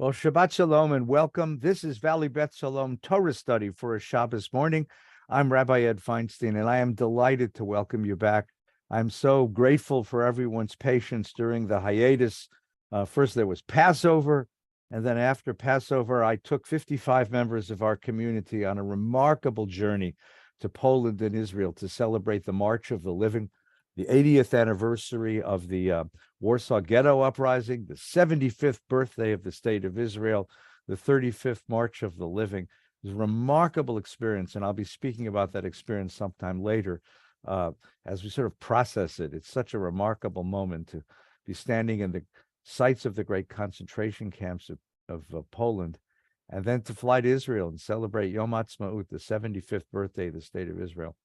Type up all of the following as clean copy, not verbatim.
Well, Shabbat Shalom and welcome. This is Valley Beth Shalom Torah study for a Shabbos morning. I'm Rabbi Ed Feinstein, and I am delighted to welcome you back. I'm so grateful for everyone's patience during the hiatus. First, there was Passover, and then after Passover, I took 55 members of our community on a remarkable journey to Poland and Israel to celebrate the March of the Living, the 80th anniversary of the Warsaw Ghetto Uprising, the 75th birthday of the State of Israel, the 35th March of the Living. It was a remarkable experience, and I'll be speaking about that experience sometime later as we sort of process it. It's such a remarkable moment to be standing in the sites of the great concentration camps of Poland, and then to fly to Israel and celebrate Yom Ha'atzmaut, the 75th birthday of the State of Israel.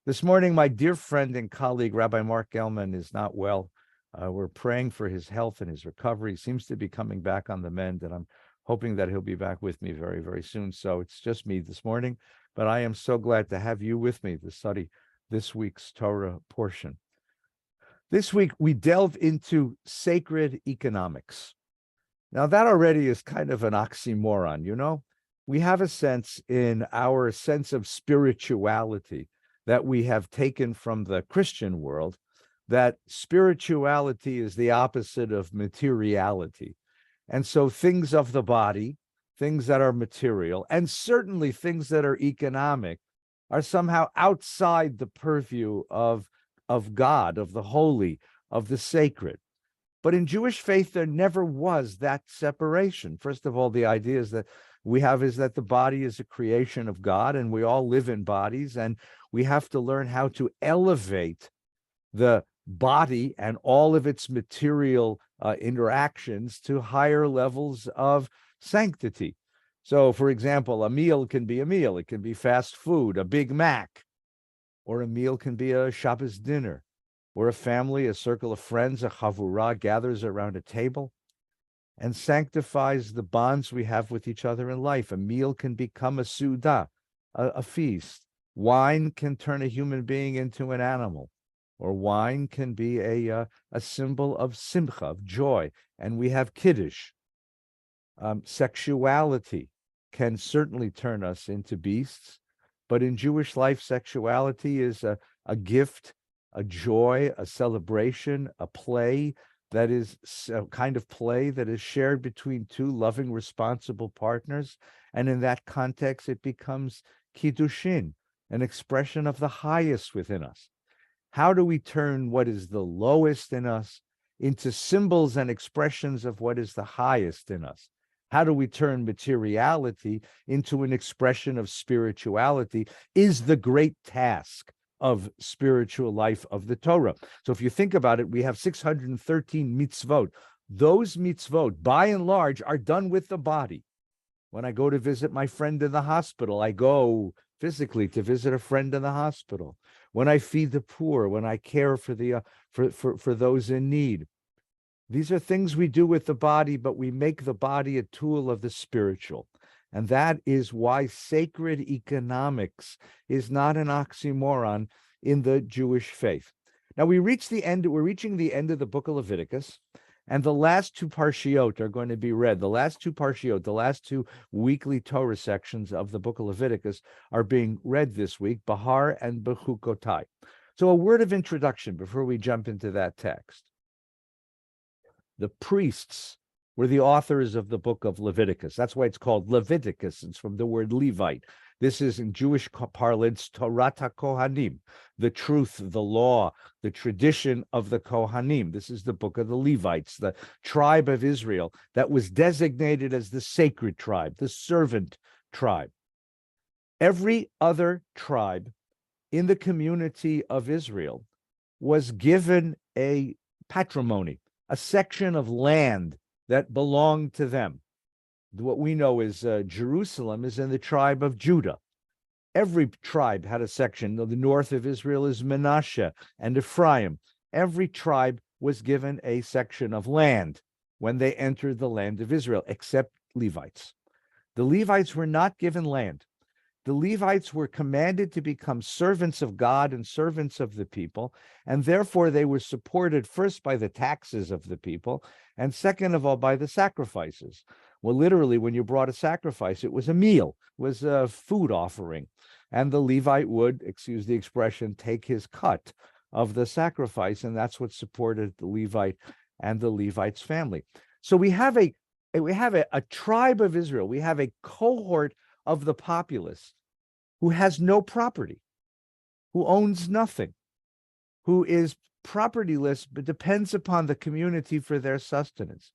This morning, my dear friend and colleague, Rabbi Mark Gelman, is not well. We're praying for his health and his recovery. He seems to be coming back on the mend, and I'm hoping that he'll be back with me very, very soon. So it's just me this morning, but I am so glad to have you with me to study this week's Torah portion. This week, we delve into sacred economics. Now, that already is kind of an oxymoron, you know? We have a sense in our sense of spirituality that we have taken from the Christian world, that spirituality is the opposite of materiality. And so things of the body, things that are material, and certainly things that are economic, are somehow outside the purview of God, of the holy, of the sacred. But in Jewish faith, there never was that separation. First of all, the idea is that the body is a creation of God, and we all live in bodies, and we have to learn how to elevate the body and all of its material interactions to higher levels of sanctity. So, for example, a meal can be a meal. It can be fast food, a Big Mac, or a meal can be a Shabbos dinner, where a family, a circle of friends, a chavurah, gathers around a table and sanctifies the bonds we have with each other in life. A meal can become a suda, a feast. Wine can turn a human being into an animal, or wine can be a symbol of simcha, of joy, and we have kiddush. Sexuality can certainly turn us into beasts, but in Jewish life, sexuality is a gift, a joy, a celebration, a play that is a kind of play that is shared between two loving, responsible partners. And in that context, it becomes kiddushin, an expression of the highest within us. How do we turn what is the lowest in us into symbols and expressions of what is the highest in us? How do we turn materiality into an expression of spirituality is the great task of spiritual life of the Torah. So if you think about it, we have 613 mitzvot. Those mitzvot, by and large, are done with the body. When I go to visit my friend in the hospital, I go physically to visit a friend in the hospital. When I feed the poor, when I care for the for those in need. These are things we do with the body, but we make the body a tool of the spiritual. And that is why sacred economics is not an oxymoron in the Jewish faith. Now we're reaching the end of the book of Leviticus, and the last two parshiot are going to be read. The last two parshiot, the last two weekly Torah sections of the book of Leviticus are being read this week, Behar and Bechukotai. So a word of introduction before we jump into that text. The priests were the authors of the book of Leviticus. That's why it's called Leviticus. It's from the word Levite. This is, in Jewish parlance, Torah Kohanim, the truth, the law, the tradition of the Kohanim. This is the book of the Levites, the tribe of Israel that was designated as the sacred tribe, the servant tribe. Every other tribe in the community of Israel was given a patrimony, a section of land that belonged to them. What we know is Jerusalem is in the tribe of Judah. Every tribe had a section. The north of Israel is Manasseh and Ephraim. Every tribe was given a section of land when they entered the land of Israel, except Levites. The Levites were not given land. The Levites were commanded to become servants of God and servants of the people, and therefore they were supported first by the taxes of the people, and second of all by the sacrifices. Well, literally, when you brought a sacrifice, it was a meal, it was a food offering. And the Levite would, excuse the expression, take his cut of the sacrifice. And that's what supported the Levite and the Levite's family. So we have a tribe of Israel. We have a cohort of the populace who has no property, who owns nothing, who is propertyless, but depends upon the community for their sustenance.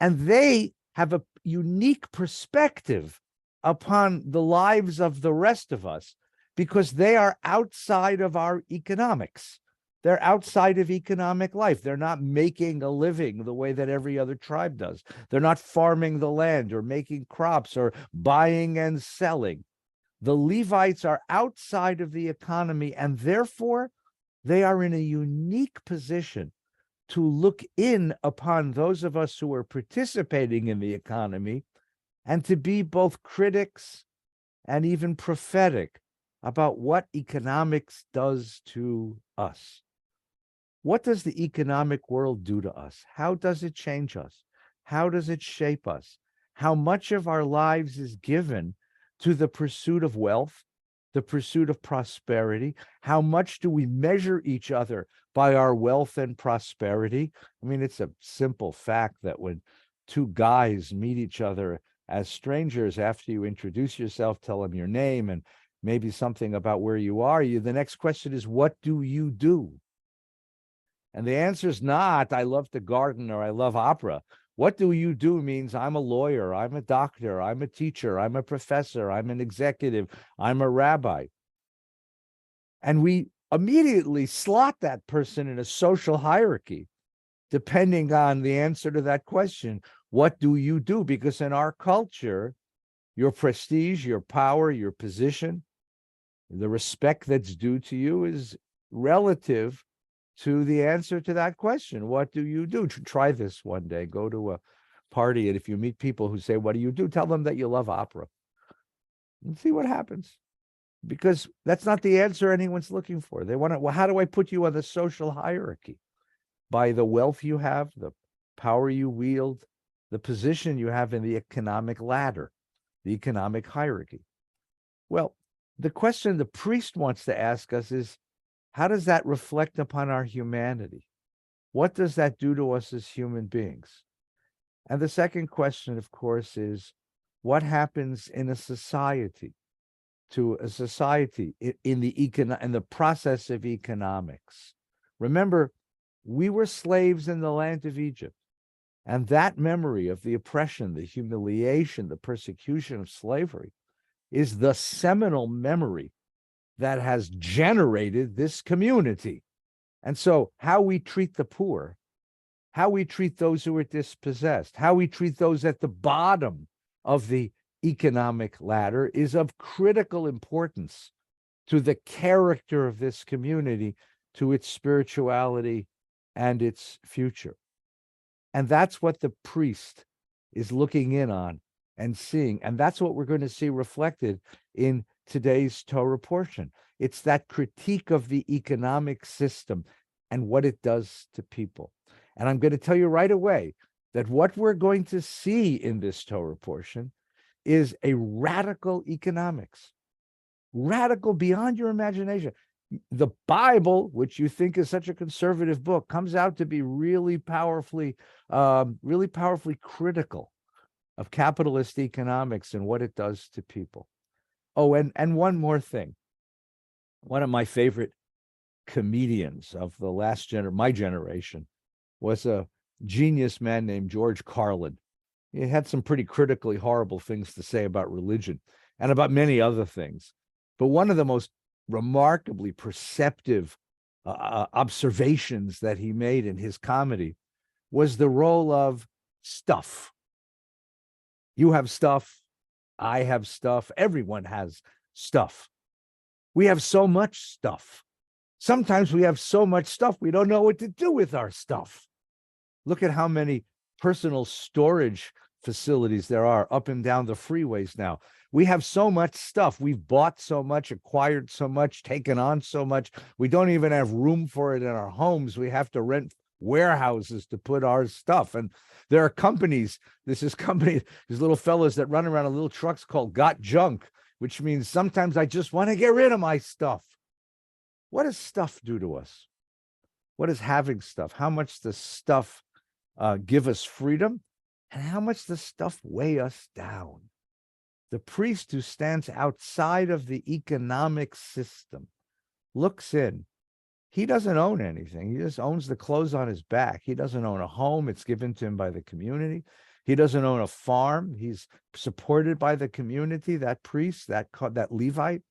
And they have a unique perspective upon the lives of the rest of us because they are outside of our economics. They're outside of economic life. They're not making a living the way that every other tribe does. They're not farming the land or making crops or buying and selling. The Levites are outside of the economy, and therefore they are in a unique position to look in upon those of us who are participating in the economy and to be both critics and even prophetic about what economics does to us. What does the economic world do to us? How does it change us? How does it shape us? How much of our lives is given to the pursuit of wealth, the pursuit of prosperity? How much do we measure each other by our wealth and prosperity? I mean, it's a simple fact that when two guys meet each other as strangers, after you introduce yourself, tell them your name and maybe something about where you are, the next question is, what do you do? And the answer is not, I love to garden or I love opera. What do you do means I'm a lawyer, I'm a doctor, I'm a teacher, I'm a professor, I'm an executive, I'm a rabbi. And we immediately slot that person in a social hierarchy, depending on the answer to that question. What do you do? Because in our culture, your prestige, your power, your position, the respect that's due to you is relative to the answer to that question. What do you do? Try this one day. Go to a party, and if you meet people who say, what do you do? Tell them that you love opera and see what happens. Because that's not the answer anyone's looking for. They want to, well, how do I put you on the social hierarchy? By the wealth you have, the power you wield, the position you have in the economic ladder, the economic hierarchy. Well, the question the priest wants to ask us is, how does that reflect upon our humanity? What does that do to us as human beings? And the second question, of course, is what happens in a society, in the process of economics? Remember, we were slaves in the land of Egypt, and that memory of the oppression, the humiliation, the persecution of slavery is the seminal memory that has generated this community. And so how we treat the poor, how we treat those who are dispossessed, how we treat those at the bottom of the economic ladder is of critical importance to the character of this community, to its spirituality and its future. And that's what the priest is looking in on and seeing. And that's what we're going to see reflected in today's Torah portion. It's that critique of the economic system and what it does to people. And I'm going to tell you right away that what we're going to see in this Torah portion is a radical economics, radical beyond your imagination. The Bible, which you think is such a conservative book, comes out to be really powerfully critical of capitalist economics and what it does to people. Oh, and one more thing. One of my favorite comedians of the my generation, was a genius man named George Carlin. He had some pretty critically horrible things to say about religion and about many other things. But one of the most remarkably perceptive observations that he made in his comedy was the role of stuff. You have stuff, I have stuff, everyone has stuff. We have so much stuff. Sometimes we have so much stuff, we don't know what to do with our stuff. Look at how many personal storage facilities there are up and down the freeways now. We have so much stuff. We've bought so much, acquired so much, taken on so much. We don't even have room for it in our homes. We have to rent warehouses to put our stuff. And there are companies, these little fellas that run around in little trucks called Got Junk, which means sometimes I just want to get rid of my stuff. What does stuff do to us? What is having stuff? How much does stuff give us freedom? And how much does stuff weigh us down? The priest who stands outside of the economic system looks in. He doesn't own anything. He just owns the clothes on his back. He doesn't own a home. It's given to him by the community. He doesn't own a farm. He's supported by the community, that priest, that Levite.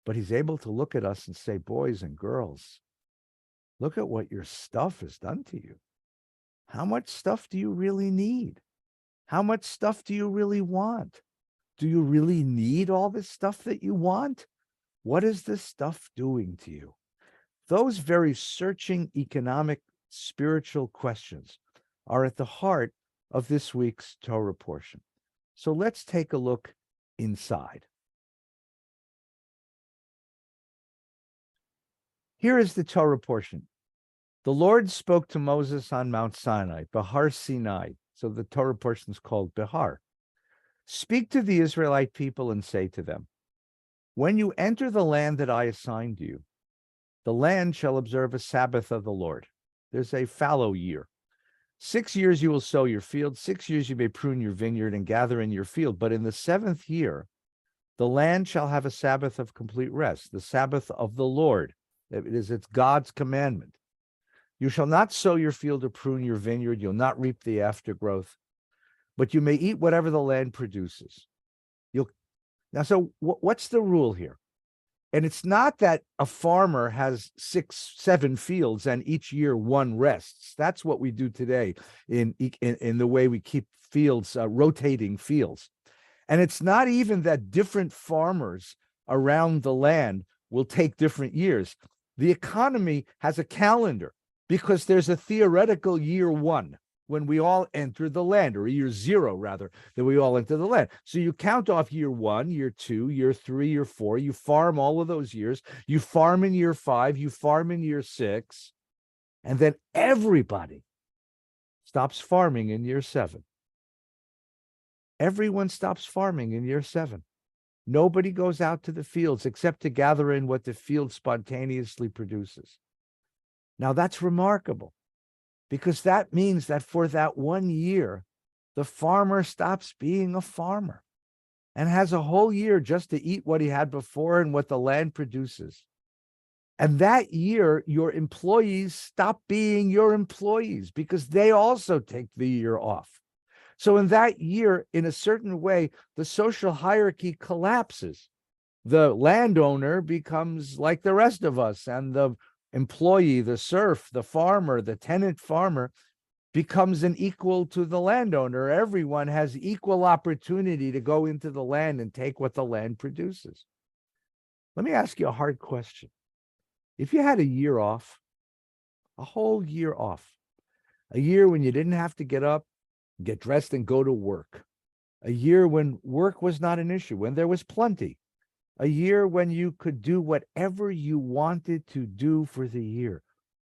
But he's able to look at us and say, boys and girls, look at what your stuff has done to you. How much stuff do you really need? How much stuff do you really want? Do you really need all this stuff that you want? What is this stuff doing to you? Those very searching economic, spiritual questions are at the heart of this week's Torah portion. So let's take a look inside. Here is the Torah portion. The Lord spoke to Moses on Mount Sinai, Behar-Sinai. So the Torah portion is called Behar. Speak to the Israelite people and say to them, when you enter the land that I assigned you, the land shall observe a Sabbath of the Lord. There's a fallow year. 6 years you will sow your field. 6 years you may prune your vineyard and gather in your field. But in the 7th year, the land shall have a Sabbath of complete rest, the Sabbath of the Lord. It's God's commandment. You shall not sow your field or prune your vineyard. You'll not reap the aftergrowth, but you may eat whatever the land produces. So what's the rule here? And it's not that a farmer has 6, 7 fields and each year one rests. That's what we do today in the way we keep fields, rotating fields. And it's not even that different farmers around the land will take different years. The economy has a calendar because there's a theoretical year 1 when we all enter the land, or year 0 rather, that we all enter the land. So you count off year 1, year 2, year 3, year 4, you farm all of those years, you farm in year 5, you farm in year 6, and then everybody stops farming in year 7. Everyone stops farming in year 7. Nobody goes out to the fields except to gather in what the field spontaneously produces. Now that's remarkable, because that means that for that 1 year, the farmer stops being a farmer and has a whole year just to eat what he had before and what the land produces. And that year, your employees stop being your employees because they also take the year off. So in that year, in a certain way, the social hierarchy collapses. The landowner becomes like the rest of us, and the employee, the serf, the farmer, the tenant farmer becomes an equal to the landowner. Everyone has equal opportunity to go into the land and take what the land produces. Let me ask you a hard question. If you had a year off, a whole year off, a year when you didn't have to get up, get dressed and go to work, a year when work was not an issue, when there was plenty, a year when you could do whatever you wanted to do for the year,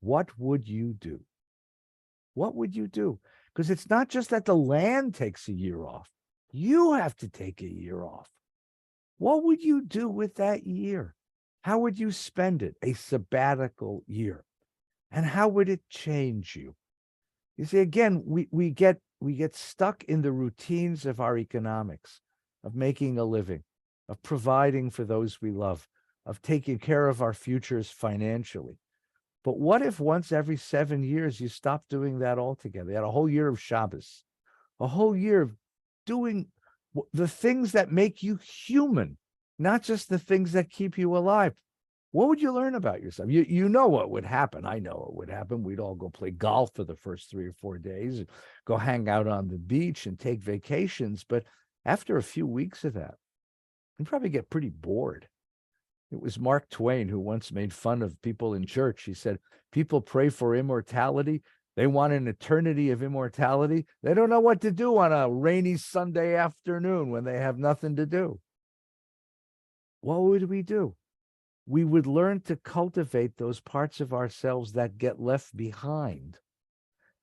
what would you do? What would you do? Because it's not just that the land takes a year off. You have to take a year off. What would you do with that year? How would you spend it? A sabbatical year. And how would it change you? You see, again, we get stuck in the routines of our economics, of making a living, of providing for those we love, of taking care of our futures financially. But what if once every 7 years you stop doing that altogether? You had a whole year of Shabbos, a whole year of doing the things that make you human, not just the things that keep you alive. What would you learn about yourself? You know what would happen. I know what would happen. We'd all go play golf for the first 3 or 4 days, and go hang out on the beach and take vacations. But after a few weeks of that, you'd probably get pretty bored. It was Mark Twain who once made fun of people in church. He said, people pray for immortality. They want an eternity of immortality. They don't know what to do on a rainy Sunday afternoon when they have nothing to do. What would we do? We would learn to cultivate those parts of ourselves that get left behind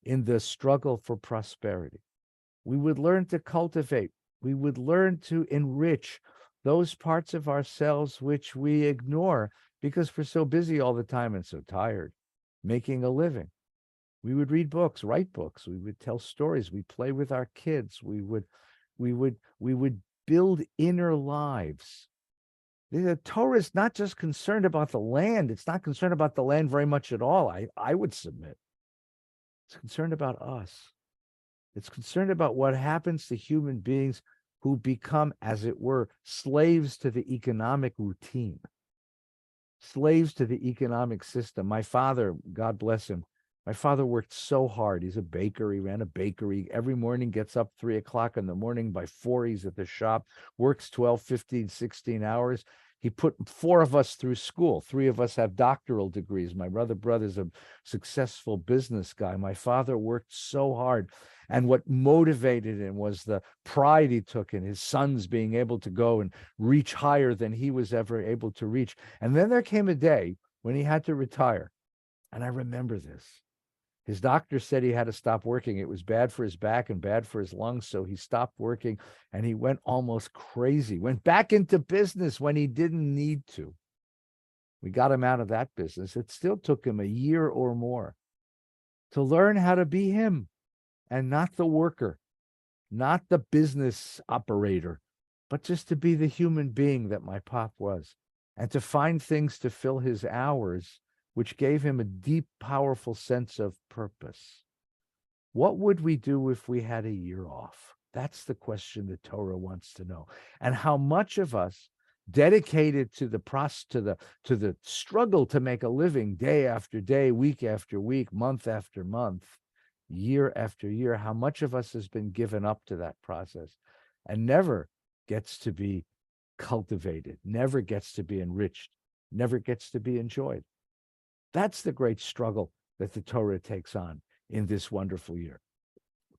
in the struggle for prosperity. We would learn to cultivate. We would learn to enrich those parts of ourselves which we ignore because we're so busy all the time and so tired making a living. We would read books, write books. We would tell stories. We'd play with our kids. We would build inner lives. The Torah is not just concerned about the land. It's not concerned about the land very much at all. I would submit. It's concerned about us. It's concerned about what happens to human beings who become, as it were, slaves to the economic routine, slaves to the economic system. My father, God bless him, my father worked so hard. He's a baker. He ran a bakery. Every morning gets up 3 o'clock in the morning. By 4, he's at the shop, works 12, 15, 16 hours. He put 4 of us through school. 3 of us have doctoral degrees. My brother's a successful business guy. My father worked so hard. And what motivated him was the pride he took in his sons being able to go and reach higher than he was ever able to reach. And then there came a day when he had to retire. And I remember this. His doctor said he had to stop working. It was bad for his back and bad for his lungs. So he stopped working and he went almost crazy, went back into business when he didn't need to. We got him out of that business. It still took him a year or more to learn how to be him and not the worker, not the business operator, but just to be the human being that my pop was and to find things to fill his hours, which gave him a deep, powerful sense of purpose. What would we do if we had a year off? That's the question the Torah wants to know. And how much of us dedicated to the struggle to make a living day after day, week after week, month after month, year after year, how much of us has been given up to that process and never gets to be cultivated, never gets to be enriched, never gets to be enjoyed. That's the great struggle that the Torah takes on in this wonderful year.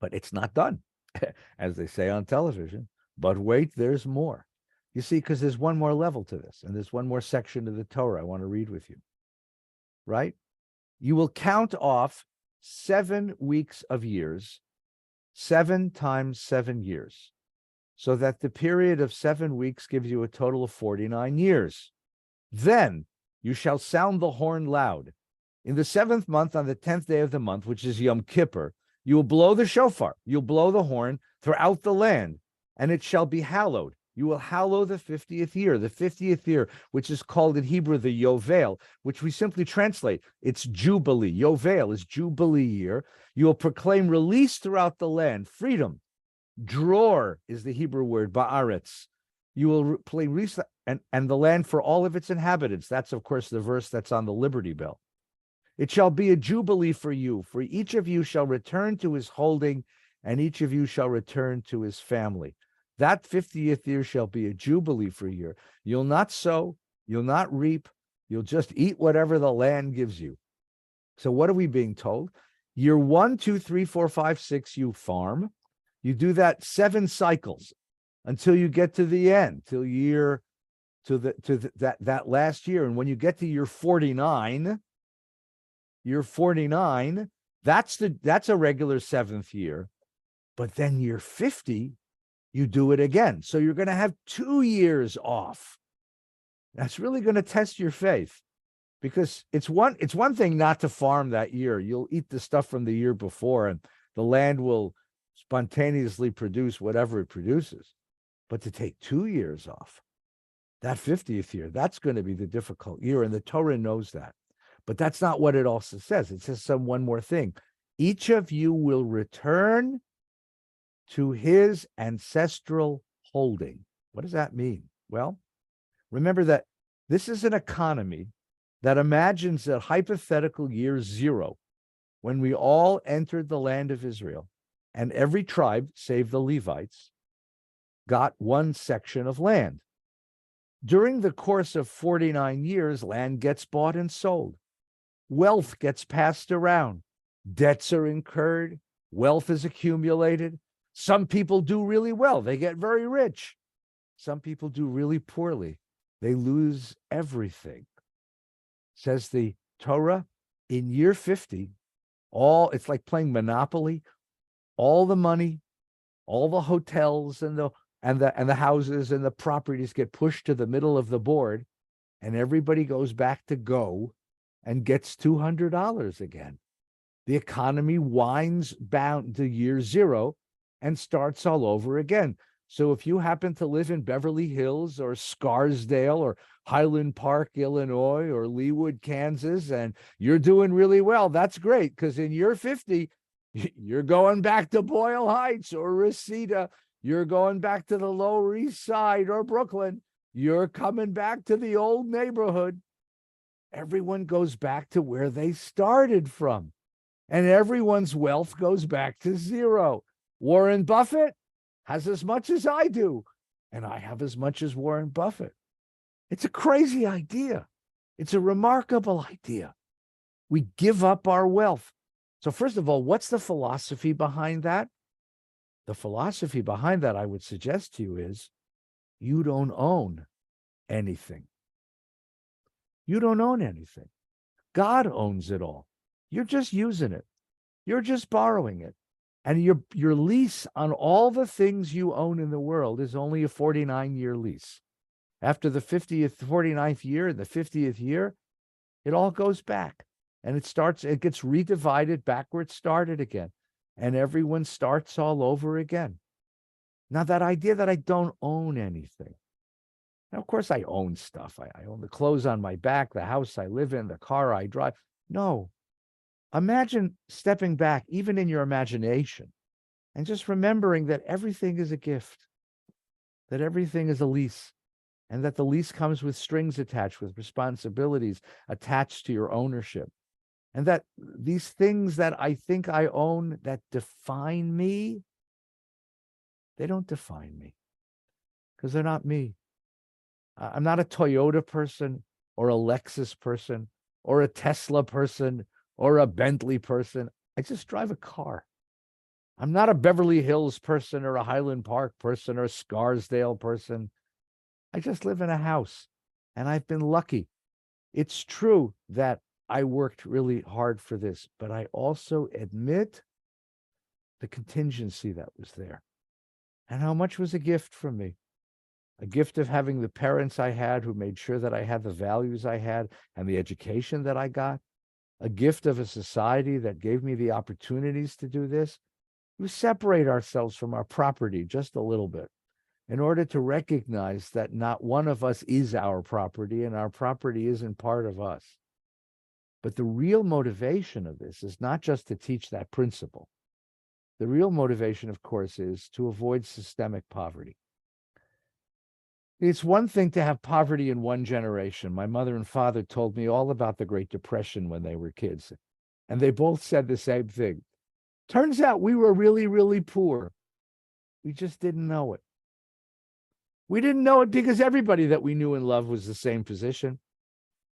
But it's not done, as they say on television. But wait, there's more. You see, because there's one more level to this, and there's one more section of the Torah I want to read with you. Right? You will count off 7 weeks of years, 7 times 7 years, so that the period of 7 weeks gives you a total of 49 years. Then you shall sound the horn loud. In the 7th month, on the 10th day of the month, which is Yom Kippur, you will blow the shofar. You'll blow the horn throughout the land, and it shall be hallowed. You will hallow the 50th year, which is called in Hebrew the Yovel, which we simply translate. It's Jubilee. Yovel is Jubilee year. You will proclaim release throughout the land, freedom. Dror is the Hebrew word, ba'aretz. You will play release and the land for all of its inhabitants. That's, of course, the verse that's on the Liberty Bell. It shall be a jubilee for you, for each of you shall return to his holding, and each of you shall return to his family. That 50th year shall be a jubilee for you. You'll not sow, you'll not reap, you'll just eat whatever the land gives you. So what are we being told? Year 1, 2, 3, 4, 5, 6, you farm. You do that 7 cycles until you get to the end, that last year. And when you get to year 49, that's a regular 7th year. But then year 50, you do it again. So you're going to have 2 years off. That's really going to test your faith, because it's one thing not to farm that year. You'll eat the stuff from the year before, and the land will spontaneously produce whatever it produces. But to take 2 years off, that 50th year, that's going to be the difficult year. And the Torah knows that. But that's not what it also says. It says one more thing. Each of you will return to his ancestral holding. What does that mean? Well, remember that this is an economy that imagines that hypothetical year 0, when we all entered the land of Israel, and every tribe, save the Levites, got one section of land. During the course of 49 years, land gets bought and sold. Wealth gets passed around. Debts are incurred. Wealth is accumulated. Some people do really well. They get very rich. Some people do really poorly. They lose everything. Says the Torah, in year 50, It's like playing Monopoly. All the money, all the hotels and the houses and the properties get pushed to the middle of the board, and everybody goes back to go and gets $200 again. The economy winds bound to year zero and starts all over again. So if you happen to live in Beverly Hills or Scarsdale or Highland Park, Illinois, or Leawood, Kansas, and you're doing really well, that's great, because in year 50, you're going back to Boyle Heights or Reseda. You're going back to the Lower East Side or Brooklyn. You're coming back to the old neighborhood. Everyone goes back to where they started from, and everyone's wealth goes back to zero. Warren Buffett has as much as I do, and I have as much as Warren Buffett. It's a crazy idea. It's a remarkable idea. We give up our wealth. So first of all, what's the philosophy behind that? The philosophy behind that, I would suggest to you, is you don't own anything. You don't own anything. God owns it all. You're just using it. You're just borrowing it. And your lease on all the things you own in the world is only a 49-year lease. After the 49th year and the 50th year, it all goes back. And it gets redivided back where it started again. And everyone starts all over again. Now, that idea that I don't own anything. Now, of course, I own stuff. I own the clothes on my back, the house I live in, the car I drive. No. Imagine stepping back, even in your imagination, and just remembering that everything is a gift, that everything is a lease, and that the lease comes with strings attached, with responsibilities attached to your ownership. And that these things that I think I own that define me, they don't define me, because they're not me. I'm not a Toyota person or a Lexus person or a Tesla person or a Bentley person. I just drive a car. I'm not a Beverly Hills person or a Highland Park person or a Scarsdale person. I just live in a house, and I've been lucky. It's true that I worked really hard for this, but I also admit the contingency that was there, and how much was a gift from me. A gift of having the parents I had who made sure that I had the values I had and the education that I got. A gift of a society that gave me the opportunities to do this. We separate ourselves from our property just a little bit in order to recognize that not one of us is our property, and our property isn't part of us. But the real motivation of this is not just to teach that principle. The real motivation, of course, is to avoid systemic poverty. It's one thing to have poverty in one generation. My mother and father told me all about the Great Depression when they were kids, and they both said the same thing. Turns out we were really, really poor. We just didn't know it. We didn't know it because everybody that we knew and loved was the same position.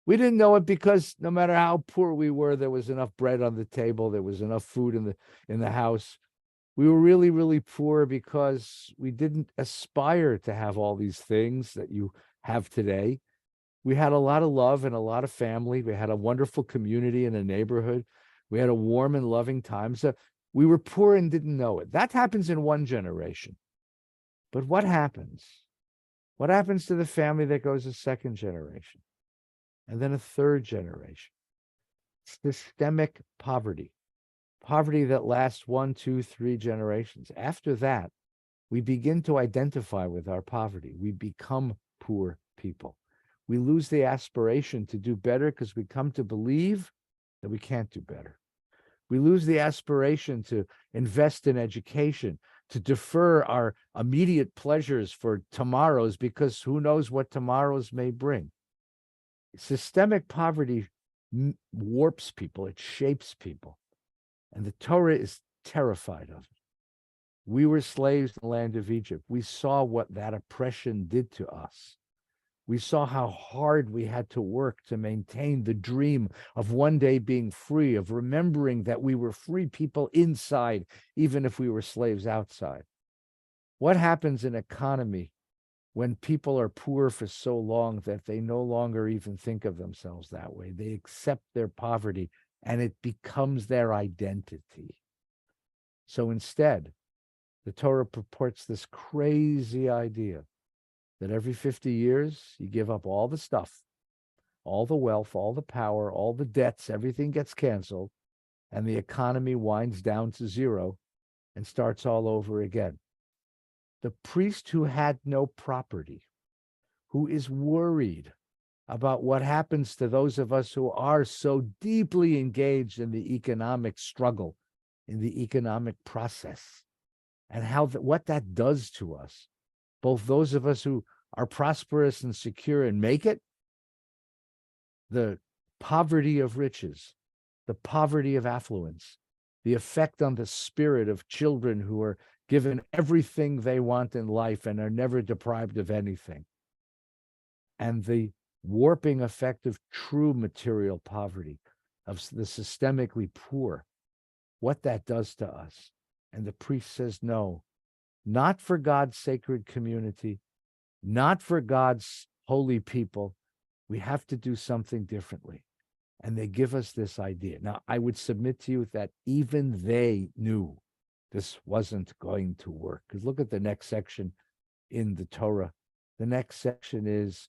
We didn't know it because no matter how poor we were, there was enough bread on the table, there was enough food in the house. We were really, really poor because we didn't aspire to have all these things that you have today. We had a lot of love and a lot of family. We had a wonderful community in a neighborhood. We had a warm and loving time. So we were poor and didn't know it. That happens in one generation. But what happens? What happens to the family that goes a second generation? And then a third generation? Systemic poverty. Poverty that lasts 1, 2, 3 generations. After that, we begin to identify with our poverty. We become poor people. We lose the aspiration to do better because we come to believe that we can't do better. We lose the aspiration to invest in education, to defer our immediate pleasures for tomorrows, because who knows what tomorrows may bring. Systemic poverty warps people. It shapes people. And the Torah is terrified of it. We were slaves in the land of Egypt. We saw what that oppression did to us. We saw how hard we had to work to maintain the dream of one day being free, of remembering that we were free people inside, even if we were slaves outside. What happens in an economy when people are poor for so long that they no longer even think of themselves that way? They accept their poverty and it becomes their identity. So instead, the Torah purports this crazy idea that every 50 years, you give up all the stuff, all the wealth, all the power, all the debts, everything gets canceled, and the economy winds down to zero and starts all over again. The priest who had no property, who is worried about what happens to those of us who are so deeply engaged in the economic struggle, in the economic process, and how what that does to us, both those of us who are prosperous and secure and make it, the poverty of riches, the poverty of affluence, the effect on the spirit of children who are given everything they want in life and are never deprived of anything, and the warping effect of true material poverty, of the systemically poor, what that does to us. And the priest says, no, not for God's sacred community, not for God's holy people. We have to do something differently. And they give us this idea. Now, I would submit to you that even they knew this wasn't going to work. Because look at the next section in the Torah. The next section is,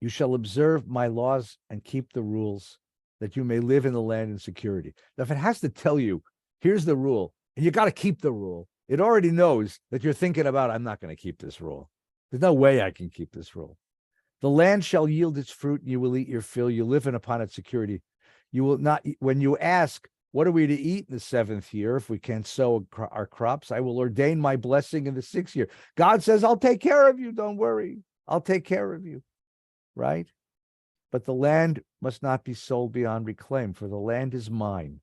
you shall observe my laws and keep the rules, that you may live in the land in security. Now, if it has to tell you, here's the rule, and you got to keep the rule, it already knows that you're thinking about, I'm not going to keep this rule. There's no way I can keep this rule. The land shall yield its fruit, and you will eat your fill. You live in upon its security. You will not, when you ask, what are we to eat in the 7th year if we can't sow our crops? I will ordain my blessing in the 6th year. God says, I'll take care of you. Don't worry. I'll take care of you. Right? But the land must not be sold beyond reclaim, for the land is mine,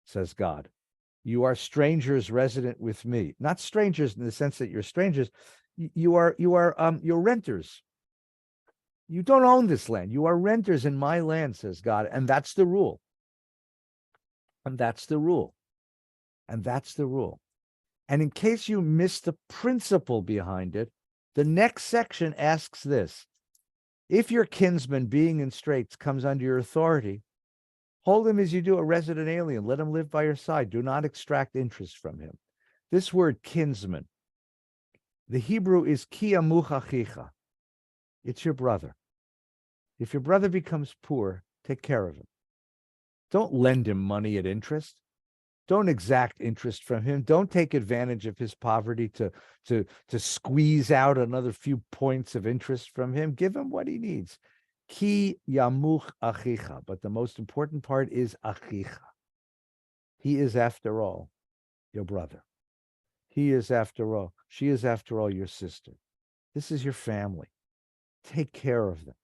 says God. You are strangers resident with me. Not strangers in the sense that you're strangers. You're renters. You don't own this land. You are renters in my land, says God. And that's the rule. And that's the rule. And that's the rule. And in case you miss the principle behind it, the next section asks this. If your kinsman, being in straits, comes under your authority, hold him as you do a resident alien. Let him live by your side. Do not extract interest from him. This word kinsman, the Hebrew is ki amuch achicha. It's your brother. If your brother becomes poor, take care of him. Don't lend him money at interest. Don't exact interest from him. Don't take advantage of his poverty to squeeze out another few points of interest from him. Give him what he needs. Ki yamuch achicha. But the most important part is achicha. He is, after all, your brother. He is, after all, she is, after all, your sister. This is your family. Take care of them.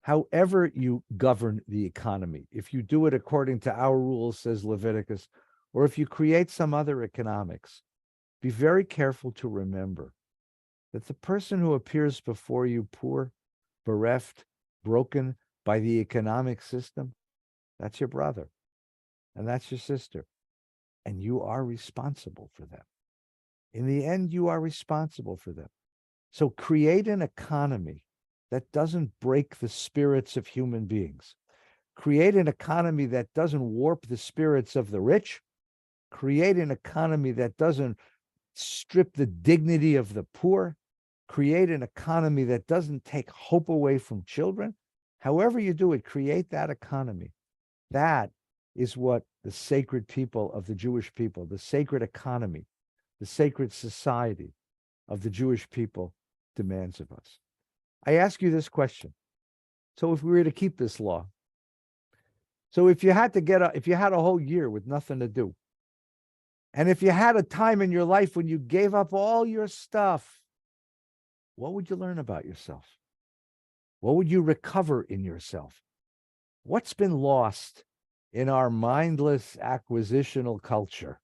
However you govern the economy, if you do it according to our rules, says Leviticus, or if you create some other economics, be very careful to remember that the person who appears before you poor, bereft, broken by the economic system, that's your brother, and that's your sister, and you are responsible for them. In the end, you are responsible for them. So create an economy that doesn't break the spirits of human beings. Create an economy that doesn't warp the spirits of the rich. Create an economy that doesn't strip the dignity of the poor. Create an economy that doesn't take hope away from children. However you do it, create that economy. That is what the sacred people of the Jewish people, the sacred economy, the sacred society of the Jewish people demands of us. I ask you this question. So if we were to keep this law, so if you had a whole year with nothing to do, and if you had a time in your life when you gave up all your stuff, what would you learn about yourself? What would you recover in yourself? What's been lost in our mindless acquisitional culture,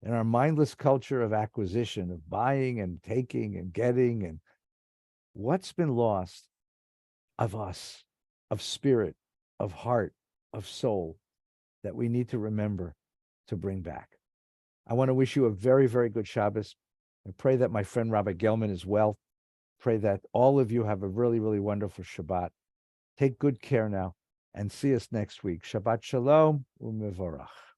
in our mindless culture of acquisition, of buying and taking and getting, and what's been lost of us, of spirit, of heart, of soul, that we need to remember to bring back? I want to wish you a very, very good Shabbos. I pray that my friend Rabbi Gelman is well. Pray that all of you have a really, really wonderful Shabbat. Take good care now, and see us next week. Shabbat Shalom u'mevorach.